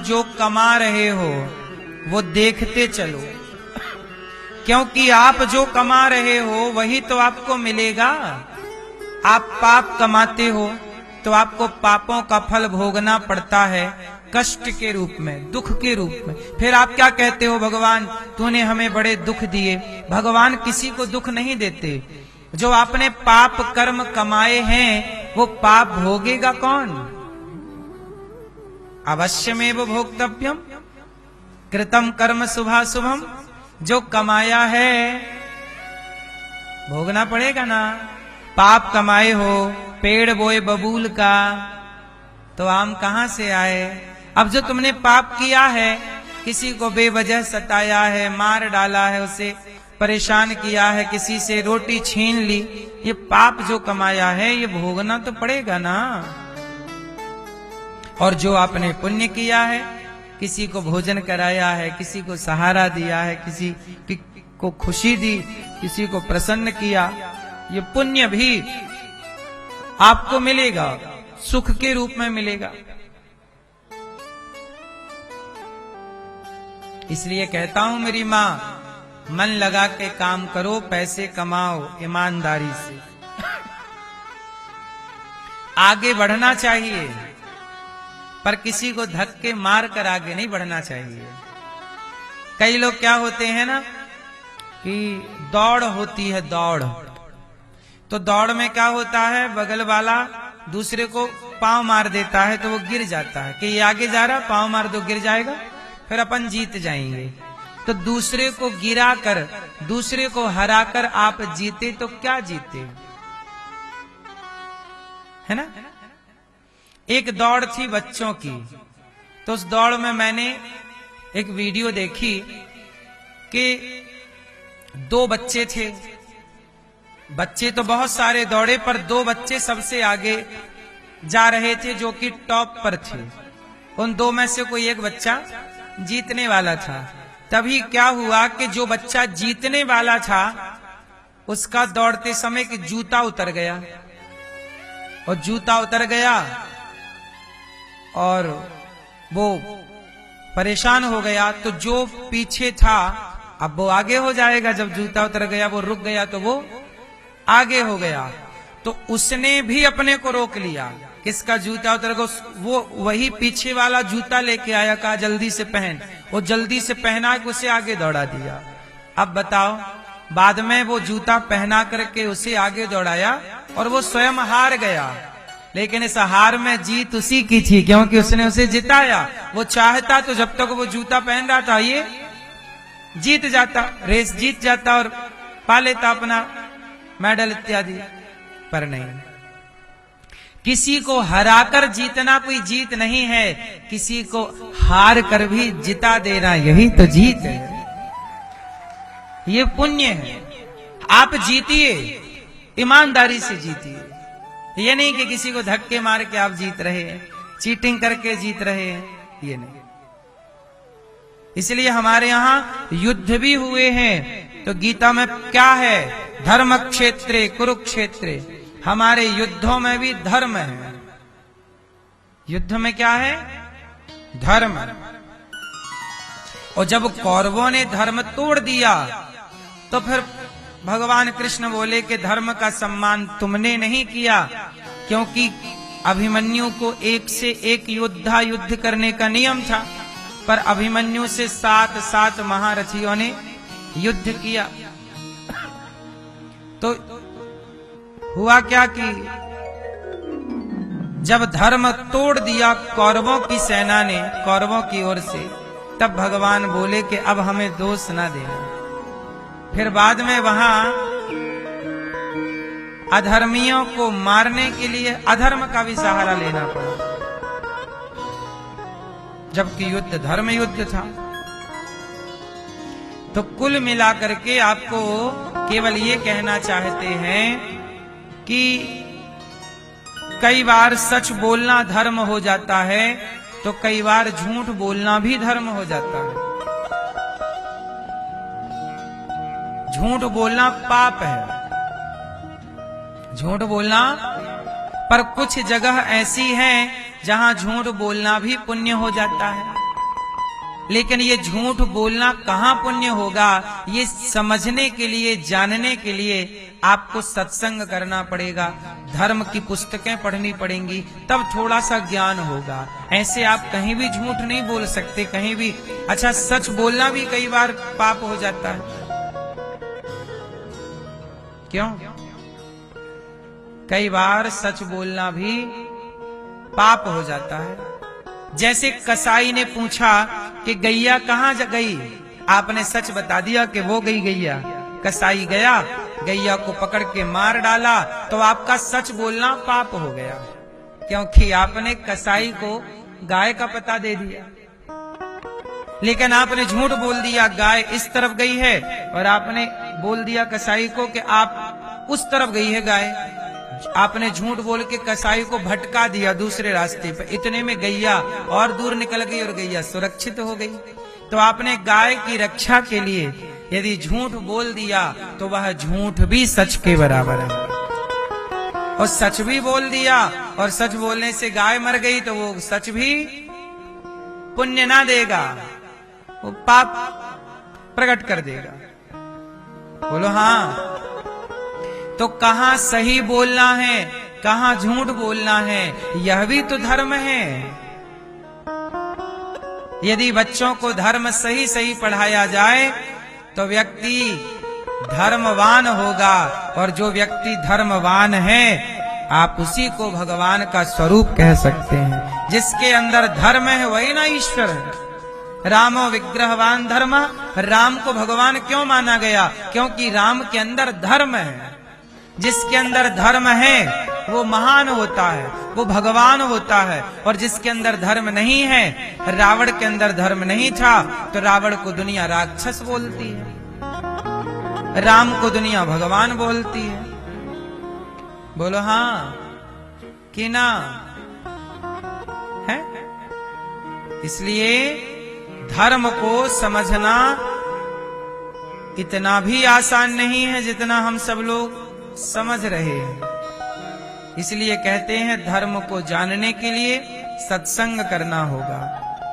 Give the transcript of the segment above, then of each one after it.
जो कमा रहे हो वो देखते चलो, क्योंकि आप जो कमा रहे हो वही तो आपको मिलेगा। आप पाप कमाते हो तो आपको पापों का फल भोगना पड़ता है, कष्ट के रूप में, दुख के रूप में। फिर आप क्या कहते हो, भगवान तूने हमें बड़े दुख दिए। भगवान किसी को दुख नहीं देते। जो आपने पाप कर्म कमाए हैं वो पाप भोगेगा कौन? अवश्यमेव भोक्तव्यम कृतम कर्म शुभाशुभम। जो कमाया है भोगना पड़ेगा ना। पाप कमाए हो, पेड़ बोए बबूल का, तो आम कहां से आए? अब जो तुमने पाप किया है, किसी को बेवजह सताया है, मार डाला है, उसे परेशान किया है, किसी से रोटी छीन ली, ये पाप जो कमाया है ये भोगना तो पड़ेगा ना। और जो आपने पुण्य किया है, किसी को भोजन कराया है, किसी को सहारा दिया है, किसी को खुशी दी, किसी को प्रसन्न किया, ये पुण्य भी आपको मिलेगा, सुख के रूप में मिलेगा। इसलिए कहता हूं मेरी मां, मन लगा के काम करो, पैसे कमाओ ईमानदारी से। आगे बढ़ना चाहिए, पर किसी को धक्के मार कर आगे नहीं बढ़ना चाहिए। कई लोग क्या होते हैं ना कि दौड़ होती है, दौड़, तो दौड़ में क्या होता है, बगल वाला दूसरे को पांव मार देता है तो वो गिर जाता है कि ये आगे जा रहा, पांव मार दो गिर जाएगा, फिर अपन जीत जाएंगे। तो दूसरे को गिरा कर, दूसरे को हराकर आप जीते तो क्या जीते, है ना। एक दौड़ थी बच्चों की, तो उस दौड़ में मैंने एक वीडियो देखी कि 2 बच्चे थे। बच्चे तो बहुत सारे दौड़े, पर 2 बच्चे सबसे आगे जा रहे थे जो कि टॉप पर थे। उन 2 में से कोई एक बच्चा जीतने वाला था। तभी क्या हुआ कि जो बच्चा जीतने वाला था उसका दौड़ते समय कि जूता उतर गया, और जूता उतर गया और वो परेशान हो गया। तो जो पीछे था अब वो आगे हो जाएगा, जब जूता उतर गया वो रुक गया तो वो आगे हो गया। तो उसने भी अपने को रोक लिया, किसका जूता उतर गया, वो वही पीछे वाला जूता लेके आया, कहा जल्दी से पहन, वो जल्दी से पहना के उसे आगे दौड़ा दिया। अब बताओ, बाद में वो जूता पहना करके उसे आगे दौड़ाया और वो स्वयं हार गया, लेकिन इस हार में जीत उसी की थी, क्योंकि उसने उसे जिताया। वो चाहता तो जब तक वो जूता पहन रहा था ये जीत जाता, रेस जीत जाता और पा लेता अपना मेडल इत्यादि, पर नहीं। किसी को हराकर जीतना कोई जीत नहीं है, किसी को हार कर भी जिता देना यही तो जीत है, ये पुण्य है। आप जीतिए, ईमानदारी से जीतिए। ये नहीं कि किसी को धक्के मार के आप जीत रहे हैं, चीटिंग करके जीत रहे हैं, ये नहीं। इसलिए हमारे यहाँ युद्ध भी हुए हैं, तो गीता में क्या है, धर्म क्षेत्रे कुरुक्षेत्रे। हमारे युद्धों में भी धर्म है। युद्ध में क्या है, धर्म। और जब कौरवों ने धर्म तोड़ दिया तो फिर भगवान कृष्ण बोले कि धर्म का सम्मान तुमने नहीं किया, क्योंकि अभिमन्यु को 1 से 1 योद्धा युद्ध करने का नियम था, पर अभिमन्यु से 7 महारथियों ने युद्ध किया। तो हुआ क्या कि जब धर्म तोड़ दिया कौरवों की सेना ने, कौरवों की ओर से, तब भगवान बोले कि अब हमें दोष ना देना। फिर बाद में वहां अधर्मियों को मारने के लिए अधर्म का भी सहारा लेना पड़ा, जबकि युद्ध धर्म युद्ध था। तो कुल मिलाकर के आपको केवल ये कहना चाहते हैं कि कई बार सच बोलना धर्म हो जाता है, तो कई बार झूठ बोलना भी धर्म हो जाता है। झूठ बोलना पाप है, झूठ बोलना, पर कुछ जगह ऐसी है जहां झूठ बोलना भी पुण्य हो जाता है। लेकिन ये झूठ बोलना कहाँ पुण्य होगा, ये समझने के लिए, जानने के लिए आपको सत्संग करना पड़ेगा, धर्म की पुस्तकें पढ़नी पड़ेंगी, तब थोड़ा सा ज्ञान होगा। ऐसे आप कहीं भी झूठ नहीं बोल सकते, कहीं भी। अच्छा, सच बोलना भी कई बार पाप हो जाता है। क्यों? कई बार सच बोलना भी पाप हो जाता है। जैसे कसाई ने पूछा कि गैया कहाँ गई, आपने सच बता दिया कि वो गई गैया। कसाई गया, गैया को पकड़ के मार डाला, तो आपका सच बोलना पाप हो गया, क्योंकि आपने कसाई को गाय का पता दे दिया। लेकिन आपने झूठ बोल दिया, गाय इस तरफ गई है, और आपने बोल दिया कसाई को कि आप उस तरफ गई है गाय। आपने झूठ बोल के कसाई को भटका दिया दूसरे रास्ते पर। इतने में गैया और दूर निकल गई और गैया सुरक्षित हो गई। तो आपने गाय की रक्षा के लिए यदि झूठ बोल दिया तो वह झूठ भी सच के बराबर है। और सच भी बोल दिया, और सच बोलने से गाय मर गई तो वो सच भी पुण्य ना देगा, वो पाप प्रकट कर देगा। बोलो हाँ। तो कहाँ सही बोलना है, कहाँ झूठ बोलना है, यह भी तो धर्म है। यदि बच्चों को धर्म सही सही पढ़ाया जाए तो व्यक्ति धर्मवान होगा, और जो व्यक्ति धर्मवान है आप उसी को भगवान का स्वरूप कह सकते हैं। जिसके अंदर धर्म है वही ना ईश्वर है। रामो विग्रहवान धर्म, राम को भगवान क्यों माना गया? क्योंकि राम के अंदर धर्म है। जिसके अंदर धर्म है वो महान होता है, वो भगवान होता है। और जिसके अंदर धर्म नहीं है, रावण के अंदर धर्म नहीं था तो रावण को दुनिया राक्षस बोलती है, राम को दुनिया भगवान बोलती है। बोलो हाँ कि ना है? इसलिए धर्म को समझना इतना भी आसान नहीं है जितना हम सब लोग समझ रहे हैं। इसलिए कहते हैं धर्म को जानने के लिए सत्संग करना होगा,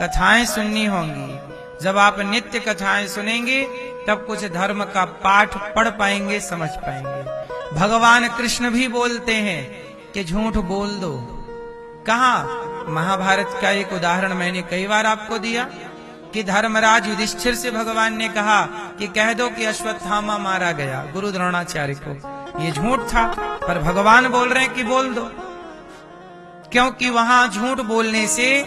कथाएं सुननी होंगी। जब आप नित्य कथाएं सुनेंगे तब कुछ धर्म का पाठ पढ़ पाएंगे, समझ पाएंगे। भगवान कृष्ण भी बोलते हैं कि झूठ बोल दो। कहा? महाभारत का एक उदाहरण मैंने कई बार आपको दिया कि धर्मराज युधिष्ठिर से भगवान ने कहा कि कह दो कि अश्वत्थामा मारा गया गुरु द्रोणाचार्य को। ये झूठ था, पर भगवान बोल रहे हैं कि बोल दो, क्योंकि वहां झूठ बोलने से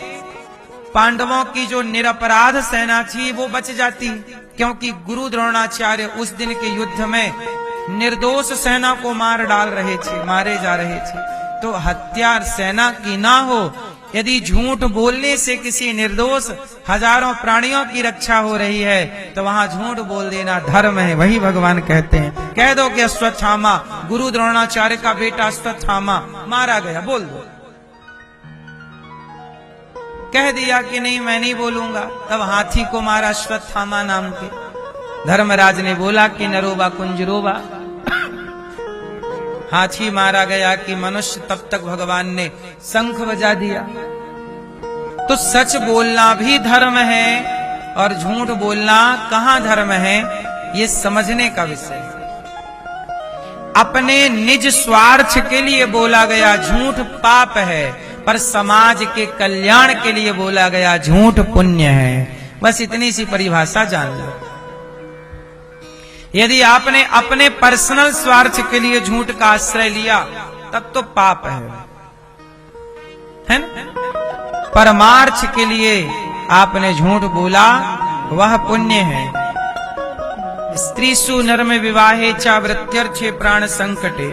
पांडवों की जो निरपराध सेना थी वो बच जाती, क्योंकि गुरु द्रोणाचार्य उस दिन के युद्ध में निर्दोष सेना को मार डाल रहे थे, मारे जा रहे थे। तो हत्या सेना की ना हो, यदि झूठ बोलने से किसी निर्दोष हजारों प्राणियों की रक्षा हो रही है तो वहां झूठ बोल देना धर्म है। वही भगवान कहते हैं कह दो कि अश्वत्थामा, गुरु द्रोणाचार्य का बेटा अश्वत्थामा मारा गया, बोल दो। कह दिया कि नहीं मैं नहीं बोलूंगा, तब हाथी को मारा अश्वत्थामा नाम के। धर्मराज ने बोला कि नरोबा कुंजरोबा, हाथी मारा गया कि मनुष्य। तब तक भगवान ने शंख बजा दिया। तो सच बोलना भी धर्म है और झूठ बोलना कहाँ धर्म है, ये समझने का विषय है। अपने निज स्वार्थ के लिए बोला गया झूठ पाप है, पर समाज के कल्याण के लिए बोला गया झूठ पुण्य है। बस इतनी सी परिभाषा जान लो। यदि आपने अपने पर्सनल स्वार्थ के लिए झूठ का आश्रय लिया तब तो पाप है ना? परमार्थ के लिए आपने झूठ बोला वह पुण्य है। स्त्रीसु नर्म विवाहे च वृत्यर्थे प्राण संकटे।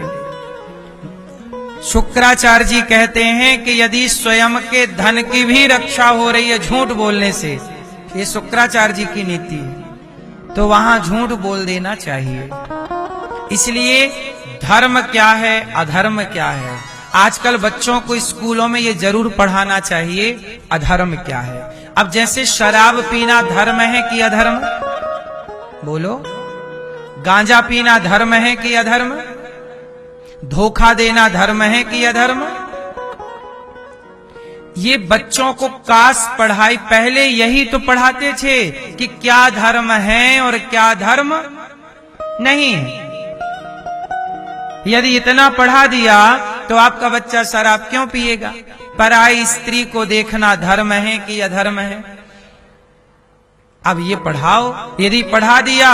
शुक्राचार्य जी कहते हैं कि यदि स्वयं के धन की भी रक्षा हो रही है झूठ बोलने से, ये शुक्राचार्य जी की नीति है, तो वहां झूठ बोल देना चाहिए। इसलिए धर्म क्या है, अधर्म क्या है, आजकल बच्चों को स्कूलों में ये जरूर पढ़ाना चाहिए अधर्म क्या है। अब जैसे शराब पीना धर्म है कि अधर्म? बोलो। गांजा पीना धर्म है कि अधर्म? धोखा देना धर्म है कि अधर्म? ये बच्चों को काश पढ़ाई, पहले यही तो पढ़ाते थे कि क्या धर्म है और क्या धर्म नहीं है। यदि इतना पढ़ा दिया तो आपका बच्चा शराब क्यों पिएगा? पराई स्त्री को देखना धर्म है कि अधर्म है? अब ये पढ़ाओ, यदि पढ़ा दिया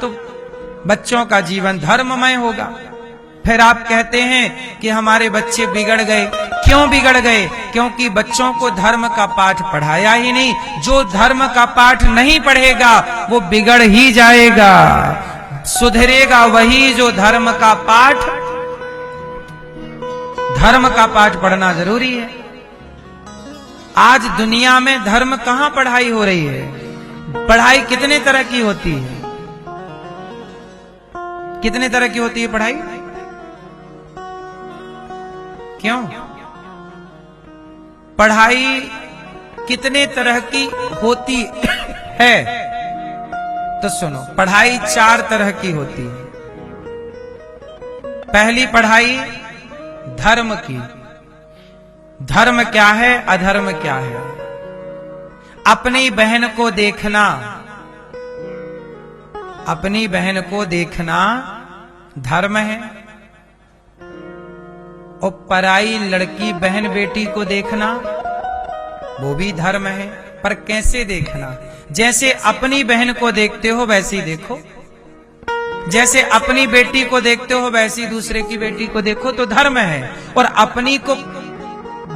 तो बच्चों का जीवन धर्ममय होगा। फिर आप कहते हैं कि हमारे बच्चे बिगड़ गए। क्यों बिगड़ गए? क्योंकि बच्चों को धर्म का पाठ पढ़ाया ही नहीं। जो धर्म का पाठ नहीं पढ़ेगा वो बिगड़ ही जाएगा। सुधरेगा वही जो धर्म का पाठ पढ़ना जरूरी है। आज दुनिया में धर्म कहां पढ़ाई हो रही है? पढ़ाई कितने तरह की होती है? कितने तरह की होती है पढ़ाई? क्यों? पढ़ाई कितने तरह की होती है? तो सुनो, पढ़ाई 4 तरह की होती है। पहली पढ़ाई धर्म की। धर्म क्या है, अधर्म क्या है? अपनी बहन को देखना, अपनी बहन को देखना धर्म है। और पराई लड़की बहन बेटी को देखना वो भी धर्म है। पर कैसे देखना? जैसे अपनी बहन को देखते हो वैसी देखो, जैसे अपनी बेटी को देखते हो वैसी दूसरे की बेटी को देखो तो धर्म है। और अपनी को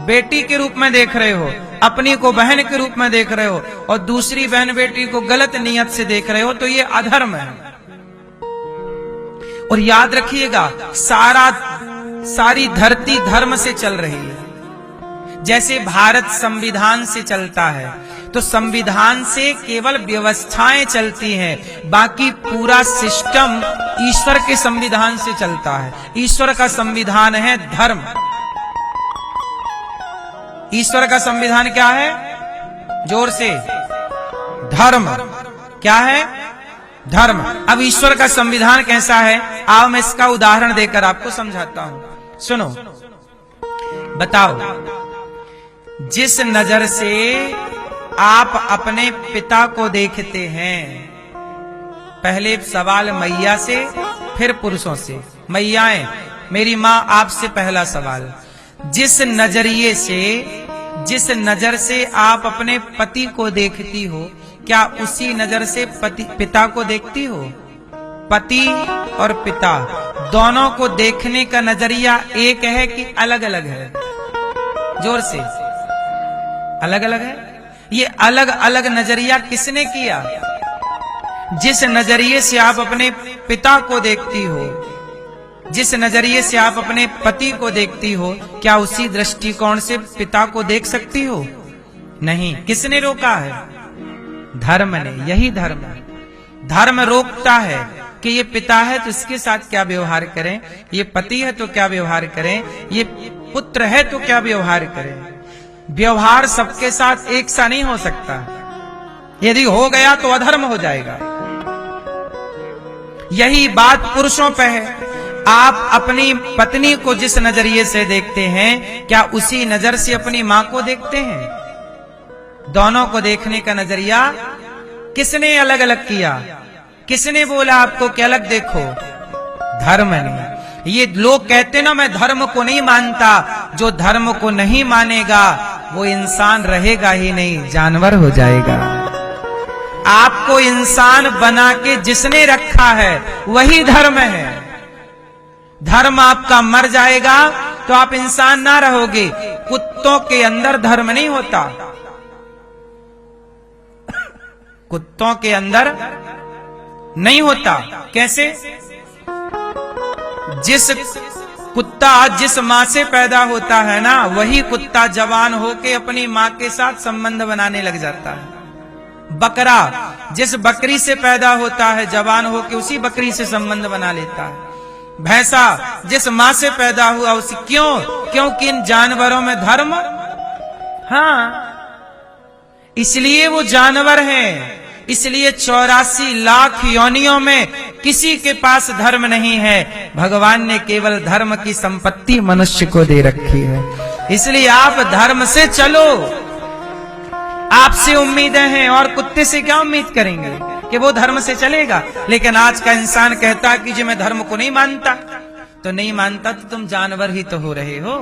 बेटी के रूप में देख रहे हो, अपनी को बहन के रूप में देख रहे हो और दूसरी बहन बेटी को गलत नियत से देख रहे हो तो ये अधर्म है। और याद रखिएगा, सारी धरती धर्म से चल रही है। जैसे भारत संविधान से चलता है तो संविधान से केवल व्यवस्थाएं चलती हैं, बाकी पूरा सिस्टम ईश्वर के संविधान से चलता है। ईश्वर का संविधान है धर्म। ईश्वर का संविधान क्या है? जोर से, धर्म। क्या है? धर्म। अब ईश्वर का संविधान कैसा है? आओ मैं इसका उदाहरण देकर आपको समझाता हूं। सुनो, बताओ, जिस नजर से आप अपने पिता को देखते हैं, पहले सवाल मैया से फिर पुरुषों से। मैयाएं, मेरी मां, आपसे पहला सवाल, जिस नजर से आप अपने पति को देखती हो, क्या उसी नजर से पिता को देखती हो? पति और पिता दोनों को देखने का नजरिया एक है कि अलग अलग है? जोर से, अलग अलग है। ये अलग अलग नजरिया किसने किया? जिस नजरिए से आप अपने पिता को देखती हो, जिस नजरिए से आप अपने पति को देखती हो, क्या उसी दृष्टिकोण से पिता को देख सकती हो? नहीं। किसने रोका है? धर्म ने। यही धर्म है। धर्म रोकता है कि ये पिता है तो इसके साथ क्या व्यवहार करें, ये पति है तो क्या व्यवहार करें, ये पुत्र है तो क्या व्यवहार करें। व्यवहार सबके साथ एक सा नहीं हो सकता। यदि हो गया तो अधर्म हो जाएगा। यही बात पुरुषों पे है। आप अपनी पत्नी को जिस नजरिए से देखते हैं, क्या उसी नजर से अपनी मां को देखते हैं? दोनों को देखने का नजरिया किसने अलग अलग किया? किसने बोला आपको कि अलग देखो? धर्म ने। ये लोग कहते ना, मैं धर्म को नहीं मानता। जो धर्म को नहीं मानेगा वो इंसान रहेगा ही नहीं, जानवर हो जाएगा। आपको इंसान बना के जिसने रखा है वही धर्म है। धर्म आपका मर जाएगा तो आप इंसान ना रहोगे। कुत्तों के अंदर धर्म नहीं होता। कुत्तों के अंदर नहीं होता। कैसे? जिस कुत्ता जिस मां से पैदा होता है ना, वही कुत्ता जवान होके अपनी मां के साथ संबंध बनाने लग जाता है। बकरा जिस बकरी से पैदा होता है, जवान होके उसी बकरी से संबंध बना लेता है। भैंसा जिस मां से पैदा हुआ उसी। क्यों? क्योंकि इन जानवरों में धर्म, हाँ, इसलिए वो जानवर हैं। इसलिए 84 लाख योनियों में किसी के पास धर्म नहीं है। भगवान ने केवल धर्म की संपत्ति मनुष्य को दे रखी है। इसलिए आप धर्म से चलो। आपसे उम्मीदें हैं और कुत्ते से क्या उम्मीद करेंगे कि वो धर्म से चलेगा। लेकिन आज का इंसान कहता कि जी मैं धर्म को नहीं मानता। तो नहीं मानता तो तुम जानवर ही तो हो रहे हो।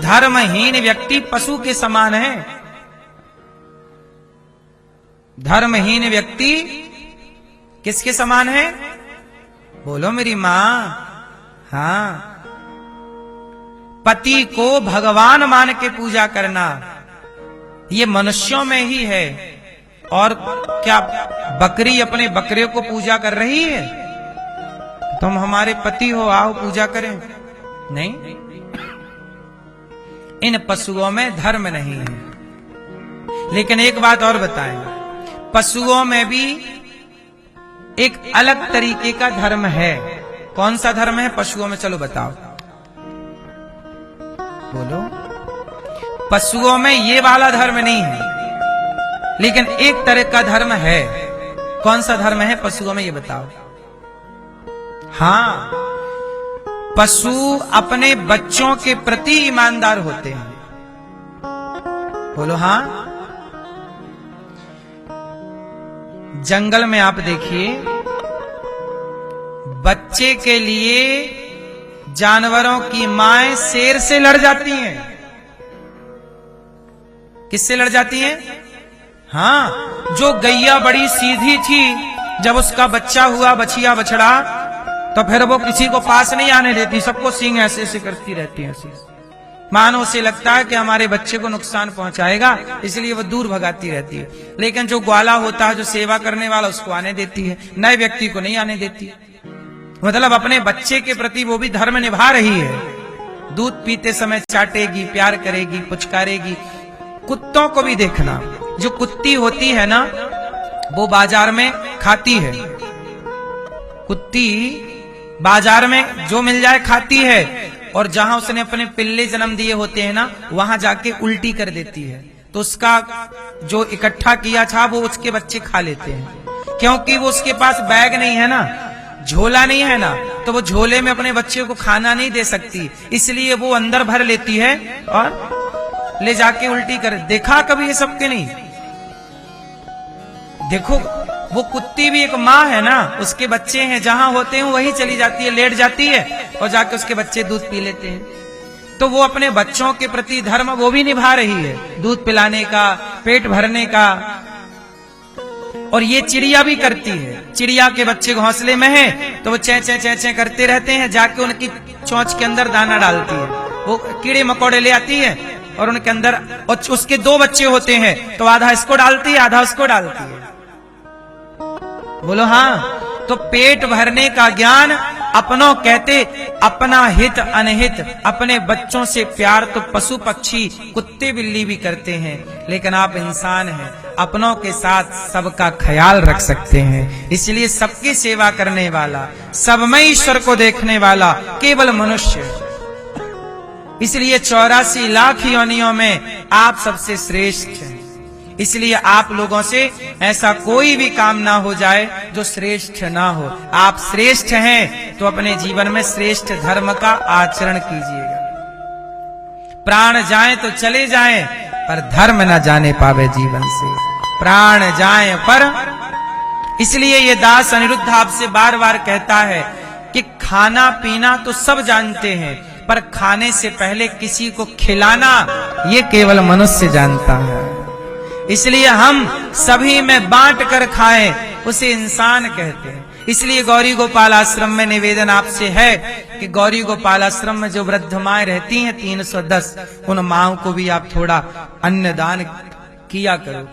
धर्महीन व्यक्ति पशु के समान है। धर्महीन व्यक्ति किसके समान है? बोलो मेरी मां। हाँ, पति को भगवान मान के पूजा करना ये मनुष्यों में ही है। और क्या बकरी अपने बकरे को पूजा कर रही है? तुम हमारे पति हो, आओ पूजा करें। नहीं, इन पशुओं में धर्म नहीं है। लेकिन एक बात और बताएं, पशुओं में भी एक अलग तरीके का धर्म है। कौन सा धर्म है पशुओं में? चलो बताओ, बोलो। पशुओं में ये वाला धर्म नहीं है, लेकिन एक तरह का धर्म है। कौन सा धर्म है पशुओं में, ये बताओ। हाँ, पशु अपने बच्चों के प्रति ईमानदार होते हैं। बोलो हाँ। जंगल में आप देखिए, बच्चे के लिए जानवरों की माएं शेर से लड़ जाती हैं। किससे लड़ जाती हैं? हाँ, जो गैया बड़ी सीधी थी, जब उसका बच्चा हुआ, बछिया बछड़ा, तो फिर वो किसी को पास नहीं आने देती, सबको सींग ऐसे ऐसे करती रहती है। मानो उसे लगता है कि हमारे बच्चे को नुकसान पहुंचाएगा, इसलिए वो दूर भगाती रहती है। लेकिन जो ग्वाला होता है, जो सेवा करने वाला, उसको आने देती है, नए व्यक्ति को नहीं आने देती। मतलब अपने बच्चे के प्रति वो भी धर्म निभा रही है। दूध पीते समय चाटेगी, प्यार करेगी, पुचकारेगी। कुत्तों को भी देखना, जो कुत्ती होती है ना, वो बाजार में खाती है। कुत्ती बाजार में जो मिल जाए खाती है, और जहां उसने अपने पिल्ले जन्म दिए होते हैं ना, वहां जाके उल्टी कर देती है। तो उसका जो इकट्ठा किया था वो उसके बच्चे खा लेते हैं, क्योंकि वो उसके पास बैग नहीं है ना, झोला नहीं है ना, तो वो झोले में अपने बच्चे को खाना नहीं दे सकती, इसलिए वो अंदर भर लेती है और ले जाके उल्टी कर। देखा कभी ये सबके नहीं? देखो, वो कुत्ती भी एक माँ है ना, उसके बच्चे हैं, जहां होते हैं वही चली जाती है, लेट जाती है और जाके उसके बच्चे दूध पी लेते हैं। तो वो अपने बच्चों के प्रति धर्म वो भी निभा रही है, दूध पिलाने का, पेट भरने का। और ये चिड़िया भी करती है। चिड़िया के बच्चे घोंसले में हैं, तो वो चै चै चै चै करते रहते हैं, जाके उनकी चोंच के अंदर दाना डालती है। वो कीड़े मकोड़े ले आती है और उनके अंदर, और उसके दो बच्चे होते हैं, तो आधा इसको डालती है, आधा उसको डालती है। बोलो हाँ। तो पेट भरने का ज्ञान अपनों कहते, अपना हित अनहित, अपने बच्चों से प्यार तो पशु पक्षी कुत्ते बिल्ली भी करते हैं, लेकिन आप इंसान हैं, अपनों के साथ सबका ख्याल रख सकते हैं। इसलिए सबकी सेवा करने वाला, सब में ईश्वर को देखने वाला केवल मनुष्य। इसलिए 84 लाख योनियों में आप सबसे श्रेष्ठ हैं। इसलिए आप लोगों से ऐसा कोई भी काम ना हो जाए जो श्रेष्ठ ना हो। आप श्रेष्ठ हैं तो अपने जीवन में श्रेष्ठ धर्म का आचरण कीजिएगा। प्राण जाए तो चले जाएं, पर धर्म ना जाने पावे जीवन से। प्राण जाए पर, इसलिए ये दास अनिरुद्ध आपसे बार बार कहता है कि खाना पीना तो सब जानते हैं, पर खाने से पहले किसी को खिलाना ये केवल मनुष्य जानता है। इसलिए हम सभी में बांट कर खाएं, उसे इंसान कहते हैं। इसलिए गौरी गोपाल आश्रम में निवेदन आपसे है कि गौरी गोपाल आश्रम में जो वृद्ध माएं रहती हैं 310, उन माओं को भी आप थोड़ा अन्नदान किया करो।